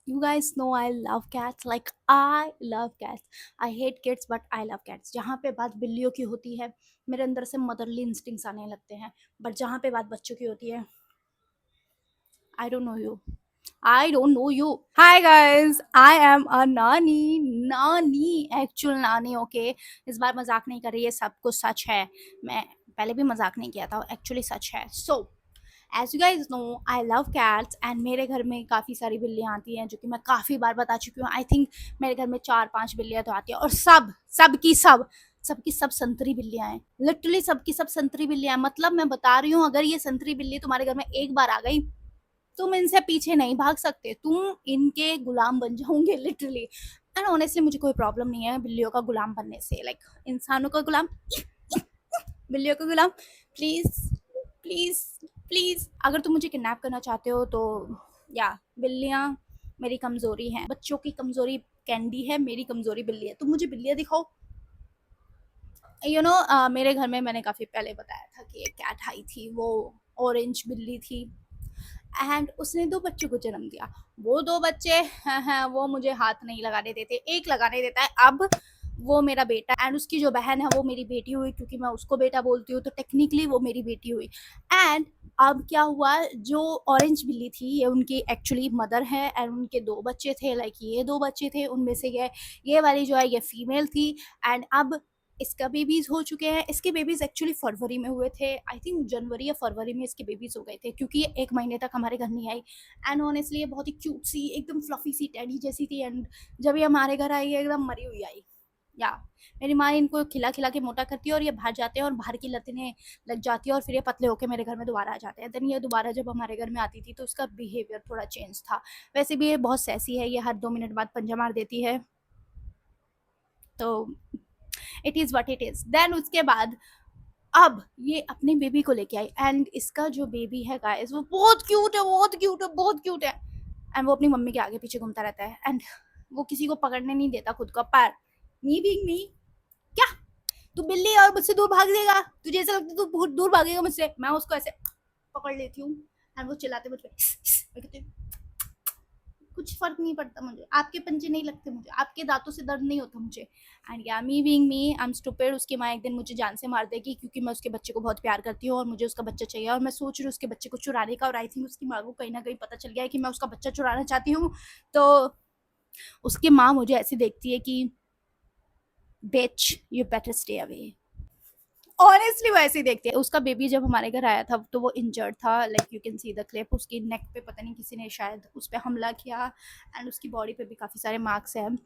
You guys know I love cats. Like I love cats. I hate kids but I love cats. जहाँ पे बात बिल्लियों की होती है मेरे अंदर से मदरली इंस्टिंक्ट्स आने लगते हैं, बट जहाँ पे बात बच्चों की होती है, I don't know you, I don't know you. Hi guys, I am a नानी, नानी एक्चुअल नानी। ओके, इस बार मजाक नहीं कर रही है, सब कुछ सच है। मैं पहले भी मजाक नहीं किया था, एक्चुअली सच है। So as you guys know, I love cats and मेरे घर में काफ़ी सारी बिल्लियाँ आती हैं, जो कि मैं काफ़ी बार बता चुकी हूँ। आई थिंक मेरे घर में 4-5 बिल्लियाँ तो आती हैं, और सबकी सब संतरी बिल्लियाँ हैं। लिटरली सबकी सब संतरी बिल्लियाँ हैं। मतलब मैं बता रही हूँ, अगर ये संतरी बिल्ली तुम्हारे घर में एक बार आ गई, तुम इनसे पीछे नहीं भाग सकते, तुम इनके गुलाम बन जाओगे लिटरली। एंड ऑनेस्टली मुझे कोई प्रॉब्लम नहीं है बिल्लियों का गुलाम बनने से, लाइक इंसानों का गुलाम, बिल्लियों का गुलाम। प्लीज प्लीज प्लीज, अगर तुम मुझे किडनैप करना चाहते हो तो या, बिल्लियाँ मेरी कमजोरी हैं। बच्चों की कमजोरी कैंडी है, मेरी कमजोरी बिल्ली है। तुम मुझे बिल्लियाँ दिखाओ। मेरे घर में मैंने काफ़ी पहले बताया था कि एक कैट आई थी, वो ऑरेंज बिल्ली थी। एंड उसने 2 बच्चों को जन्म दिया। वो 2 बच्चे, हाँ हाँ, वो मुझे हाथ नहीं लगाने देते, एक लगाने देता है। अब वो मेरा बेटा एंड उसकी जो बहन है वो मेरी बेटी हुई, क्योंकि मैं उसको बेटा बोलती हूँ, तो टेक्निकली वो मेरी बेटी हुई। एंड अब क्या हुआ, जो ऑरेंज बिल्ली थी ये उनकी एक्चुअली मदर है, एंड उनके 2 बच्चे थे, लाइक ये 2 बच्चे थे, उनमें से ये वाली जो है ये फीमेल थी। एंड अब इसका बेबीज हो चुके हैं। इसके बेबीज एक्चुअली फरवरी में हुए थे, आई थिंक जनवरी या फरवरी में इसके बेबीज हो गए थे, क्योंकि ये 1 महीने तक हमारे घर नहीं आई। एंड ऑनेस्टली ये बहुत ही क्यूट सी, एकदम फ्लफी सी टेडी जैसी थी। एंड जब ये हमारे घर आई, एकदम मरी हुई आई। या, मेरी माँ इनको खिला खिला के मोटा करती है, और ये बाहर जाते हैं और बाहर की लतने लग जाती है, और फिर ये पतले होकर मेरे घर में दोबारा आ जाते हैं। देन ये दोबारा जब हमारे घर में आती थी तो इसका बिहेवियर थोड़ा चेंज था। वैसे भी ये बहुत सैसी है, ये हर 2 मिनट बाद पंजा मार देती है, तो it is what it is. Then उसके बाद अब ये अपने बेबी को लेके आई, एंड इसका जो बेबी है गाइस वो बहुत क्यूट है, बहुत क्यूट है, बहुत क्यूट है। एंड वो अपनी मम्मी के आगे पीछे घूमता रहता है, एंड वो किसी को पकड़ने नहीं देता खुद का पैर। मी बीइंग मी, क्या तू बिल्ली और मुझसे दूर भाग देगा? तुझे ऐसा लगता है तू बहुत दूर भागेगा मुझसे? मैं उसको ऐसे पकड़ लेती हूँ, एंड वो चिल्लाते मुझ पे, कुछ फ़र्क नहीं पड़ता मुझे, आपके पंजे नहीं लगते मुझे, आपके दाँतों से दर्द नहीं होता मुझे। एंड या, me being me, I am stupid. उसकी माँ एक दिन मुझे जान से मार देगी, क्योंकि मैं उसके बच्चे को बहुत प्यार करती हूँ और मुझे उसका बच्चा चाहिए, और मैं सोच रही हूँ उसके बच्चे को चुराने का। और आई थिंक उसकी माँ को कहीं न कहीं पता चल गया है कि मैं उसका बच्चा चुराना चाहती हूँ। तो उसकी माँ मुझे ऐसे देखती है कि bitch, you better stay away. Honestly वो ऐसे ही देखती है। उसका बेबी जब हमारे घर आया था तो वो इंजर्ड था, like you can see the clip. उसकी नेक पे पता नहीं किसी ने शायद उस पर हमला किया, एंड उसकी बॉडी पे भी काफ़ी सारे मार्क्स हैं।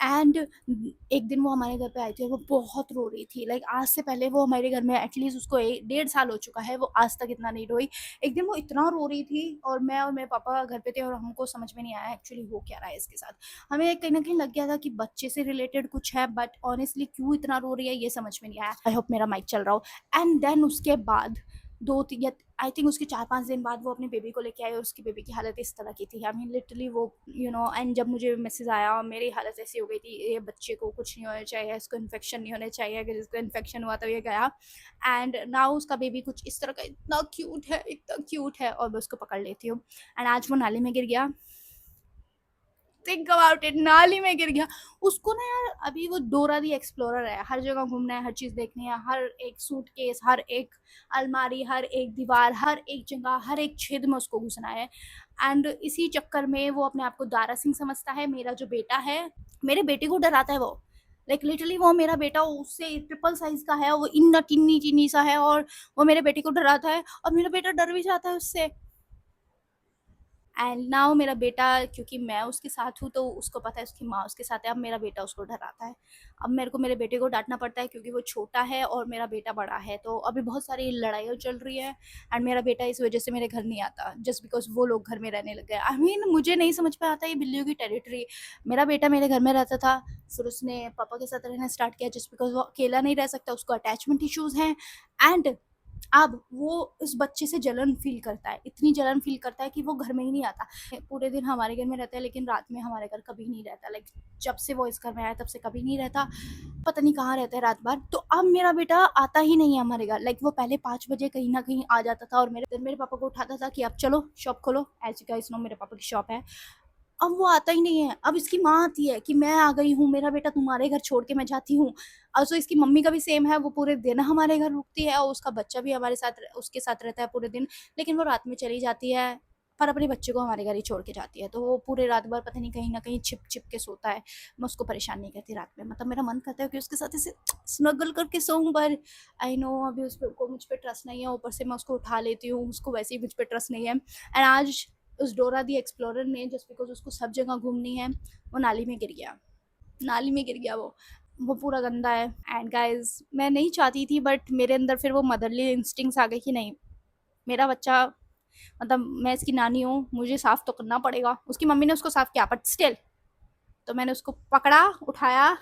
एंड एक दिन वो हमारे घर पे आई थी और वो बहुत रो रही थी, लाइक आज से पहले वो हमारे घर में एटलीस्ट उसको 1-1.5 साल हो चुका है, वो आज तक इतना नहीं रोई। एक दिन वो इतना रो रही थी, और मैं और मेरे पापा घर पे थे, और हमको समझ में नहीं आया एक्चुअली हो क्या रहा है इसके साथ। हमें कहीं ना कहीं लग गया था कि बच्चे से रिलेटेड कुछ है, बट ऑनेस्टली क्यों इतना रो रही है ये समझ में नहीं आया। आई होप मेरा माइक चल रहा हो। एंड देन उसके बाद 2 या आई थिंक उसके 4-5 दिन बाद वो अपने बेबी को लेके आई, और उसकी बेबी की हालत इस तरह की थी, आई मीन लिटरली वो एंड जब मुझे मैसेज आया और मेरी हालत ऐसी हो गई थी, ये बच्चे को कुछ नहीं होना चाहिए, इसको इन्फेक्शन नहीं होना चाहिए, अगर इसको इन्फेक्शन हुआ तो ये गया। एंड नाउ उसका बेबी कुछ इस तरह का, इतना क्यूट है, इतना क्यूट है, और मैं उसको पकड़ लेती हूँ। एंड आज वो नाली में गिर गया, थिंक अबाउट इट, नाली में गिर गया। उसको ना यार, अभी वो डोरा दी एक्सप्लोरर है, हर जगह घूमना है, हर चीज़ देखनी है, हर एक सूटकेस, हर एक अलमारी, हर एक दीवार, हर एक जगह, हर एक छेद में उसको घुसना है। एंड इसी चक्कर में वो अपने आप को दारा सिंह समझता है। मेरा जो बेटा है, मेरे बेटे को डराता है वो, लाइक लिटरली वो मेरा बेटा उससे ट्रिपल साइज का है, वो इतना टिन्नी टिन्नी सा है, और वो मेरे बेटे को डराता है, और मेरा बेटा डर भी जाता है उससे। एंड नाउ मेरा बेटा, क्योंकि मैं उसके साथ हूँ तो उसको पता है उसकी माँ उसके साथ है, अब मेरा बेटा उसको डराता है। अब मेरे को मेरे बेटे को डांटना पड़ता है, क्योंकि वो छोटा है और मेरा बेटा बड़ा है, तो अभी बहुत सारी लड़ाइयाँ चल रही है। एंड मेरा बेटा इस वजह से मेरे घर नहीं आता, जस्ट बिकॉज वो लोग घर में रहने लग गए। आई मीन मुझे नहीं समझ में आता ये बिल्लियों की टेरिटरी। मेरा बेटा मेरे घर में रहता था, फिर उसने पापा के साथ रहना स्टार्ट किया, जस्ट बिकॉज वो अकेला नहीं रह सकता, उसको अटैचमेंट इश्यूज हैं। एंड अब वो इस बच्चे से जलन फ़ील करता है, इतनी जलन फ़ील करता है कि वो घर में ही नहीं आता। पूरे दिन हमारे घर में रहता है, लेकिन रात में हमारे घर कभी नहीं रहता। लाइक जब से वो इस घर में आया तब से कभी नहीं रहता, पता नहीं कहाँ रहता है रात भर। तो अब मेरा बेटा आता ही नहीं है हमारे घर। लाइक वो पहले 5 बजे कहीं न कहीं आ जाता था, और मेरे पापा को उठाता था कि अब चलो शॉप खोलो। एज़ यू गाइस नो मेरे पापा की शॉप है। अब वो आता ही नहीं है। अब इसकी माँ आती है कि मैं आ गई हूँ, मेरा बेटा तुम्हारे घर छोड़ के मैं जाती हूँ। ऑल्सो इसकी मम्मी का भी सेम है, वो पूरे दिन हमारे घर रुकती है और उसका बच्चा भी हमारे साथ उसके साथ रहता है पूरे दिन, लेकिन वो रात में चली जाती है, पर अपने बच्चे को हमारे घर ही छोड़ के जाती है। तो वो पूरे रात भर पता नहीं कहीं न कहीं छिप-छिप के सोता है। मैं उसको परेशान नहीं करती रात में, मतलब मेरा मन करता है कि उसके साथ ऐसे स्नगल करके सोऊँ, पर आई नो अभी उसको मुझ पे ट्रस्ट नहीं है, ऊपर से मैं उसको उठा लेती हूँ, उसको वैसे ही मुझ पे ट्रस्ट नहीं है। एंड आज उस डोरा दी एक्सप्लोरर ने, जस्ट बिकॉज़ उसको सब जगह घूमनी है, वो नाली में गिर गया। नाली में गिर गया वो पूरा गंदा है। एंड गाइज़ मैं नहीं चाहती थी, बट मेरे अंदर फिर वो मदरली इंस्टिंक्ट्स आ गए कि नहीं, मेरा बच्चा, मतलब मैं इसकी नानी हूँ, मुझे साफ़ तो करना पड़ेगा। उसकी मम्मी ने उसको साफ़ किया, बट स्टिल, तो मैंने उसको पकड़ा, उठाया।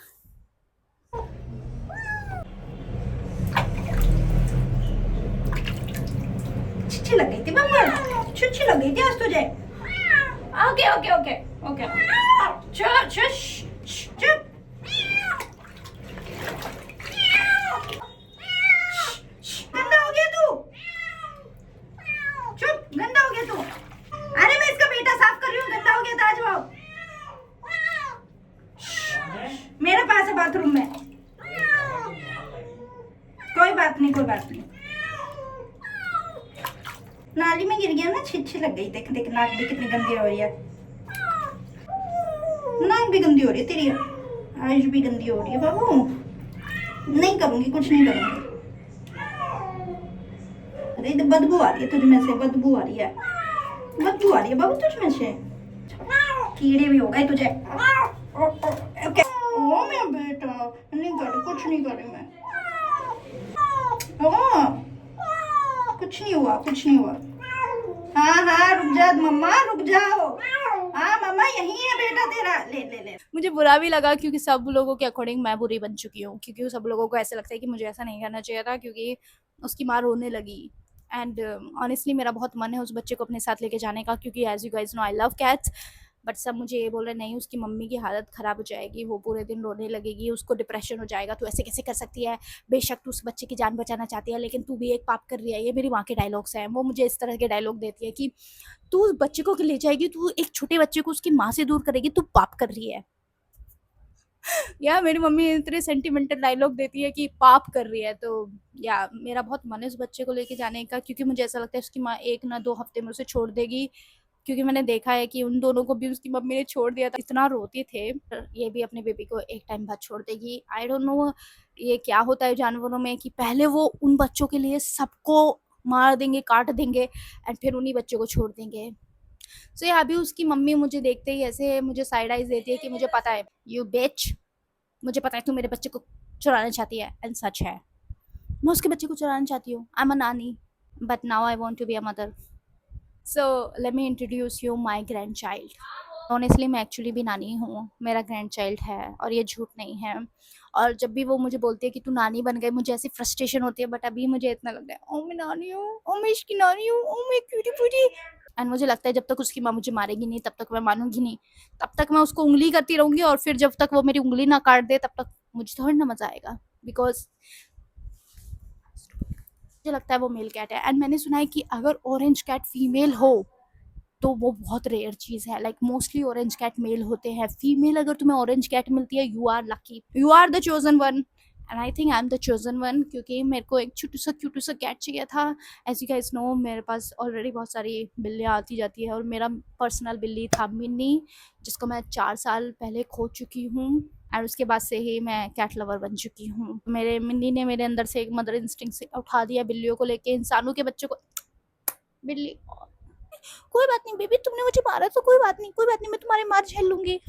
छिछी लग गई थी बब्बर, छिछी लग गई थी आज तुझे। ओके ओके ओके ओके, चुप। गंदा हो गया तू, चुप, गंदा हो गया तू। अरे मैं इसका बेटा साफ कर रही हूँ, गंदा हो गया था आज वो। मेरे पास है बाथरूम में। कोई बात नहीं, कोई बात नहीं। नाली में गिर गया ना, छिछी लग गई। देख देख, नाक भी कितनी गंदी हो रही है, नाक भी गंदी हो रही है तेरी, आइज भी गंदी हो रही है बाबू। नहीं करूंगी, कुछ नहीं करूंगी। अरे बदबू आ रही है तुझ में से, बदबू आ रही है, बदबू आ रही है बाबू तुझ में से। कीड़े भी हो गए तुझे। ओके, ओ मेरा बेटा, नहीं कर, कुछ नहीं करी मैं। ओ, कुछ नहीं हुआ, कुछ नहीं हुआ। हाँ हाँ, रुक जा मम्मा, रुक जाओ। हाँ मम्मा, यही है बेटा तेरा, ले ले ले। मुझे बुरा भी लगा क्योंकि सब लोगों के अकॉर्डिंग मैं बुरी बन चुकी हूँ, क्योंकि सब लोगों को ऐसा लगता है कि मुझे ऐसा नहीं करना चाहिए था, क्योंकि उसकी माँ रोने लगी। एंड ऑनेस्टली मेरा बहुत मन है उस बच्चे को अपने साथ लेके जाने का, क्योंकि as you guys know I love cats, but सब मुझे ये बोल रहे नहीं, उसकी मम्मी की हालत ख़राब हो जाएगी, वो पूरे दिन रोने लगेगी, उसको डिप्रेशन हो जाएगा, तू ऐसे कैसे कर सकती है, बेशक तू उस बच्चे की जान बचाना चाहती है, लेकिन तू भी एक पाप कर रही है। ये मेरी माँ के डायलॉग्स हैं, वो मुझे इस तरह के डायलॉग देती है कि तू उस बच्चे को ले जाएगी, तू एक छोटे बच्चे को उसकी माँ से दूर करेगी, तू पाप कर रही है। या मेरी मम्मी इतने सेंटिमेंटल डायलॉग देती है कि पाप कर रही है। तो या मेरा बहुत मन है उस बच्चे को लेके जाने का, क्योंकि मुझे ऐसा लगता है उसकी माँ 1 ना 2 हफ्ते में उसे छोड़ देगी, क्योंकि मैंने देखा है कि उन दोनों को भी उसकी मम्मी ने छोड़ दिया था, इतना रोते थे। ये भी अपने बेबी को एक टाइम बाद छोड़ देगी। आई डोंट नो ये क्या होता है जानवरों में, कि पहले वो उन बच्चों के लिए सबको मार देंगे, काट देंगे, एंड फिर उन्हीं बच्चों को छोड़ देंगे। सो या अभी उसकी मम्मी मुझे देखते ही ऐसे मुझे साइड आइज देती है कि मुझे पता है, यू बिच, मुझे पता है तू मेरे बच्चे को चुराना चाहती है। एंड सच है, मैं उसके बच्चे को चुराना चाहती हूँ। आई am a nani, but now I want to be a mother. So let me introduce you my grandchild. Honestly मैं एक्चुअली भी नानी हूँ, मेरा ग्रैंड चाइल्ड है, और ये झूठ नहीं है। और जब भी वो मुझे बोलती है कि तू नानी बन गई, मुझे ऐसी फ्रस्ट्रेशन होती है, बट अभी मुझे इतना लगता है, ओ मैं नानी हूँ, ओ मैं इसकी नानी हूँ, ओ मैं क्यूटी पूटी। एंड मुझे लगता है जब तक उसकी माँ मुझे मारेगी नहीं, तब तक मैं मानूंगी नहीं, तब तक मैं उसको उंगली करती रहूंगी, और फिर जब तक वो मेरी उंगली ना काट दे, तब तक मुझे थोड़ी ना मजा आएगा, बिकॉज मुझे लगता है वो मेल कैट है। एंड मैंने सुना है कि अगर ऑरेंज कैट फीमेल हो तो वो बहुत रेयर चीज़ है, like mostly orange cat male होते हैं। फीमेल अगर तुम्हें ऑरेंज कैट मिलती है, you are lucky, you are the chosen one, and I think I am the chosen one, क्योंकि मेरे को एक छोटू सा कैट चाहिए था। एज यू गाइस नो मेरे पास ऑलरेडी बहुत सारी बिल्लियाँ आती जाती है, और मेरा पर्सनल बिल्ली था मिन्नी, जिसको मैं 4 साल पहले खो चुकी हूँ, और उसके बाद से ही मैं कैट लवर बन चुकी हूँ। मेरे मिन्नी ने मेरे अंदर से एक मदर इंस्टिंक्ट से उठा दिया बिल्लियों को लेके, इंसानों के बच्चों को। बिल्ली, कोई बात नहीं बेबी, तुमने मुझे मारा तो कोई बात नहीं, कोई बात नहीं, मैं तुम्हारी मार झेल लूंगी।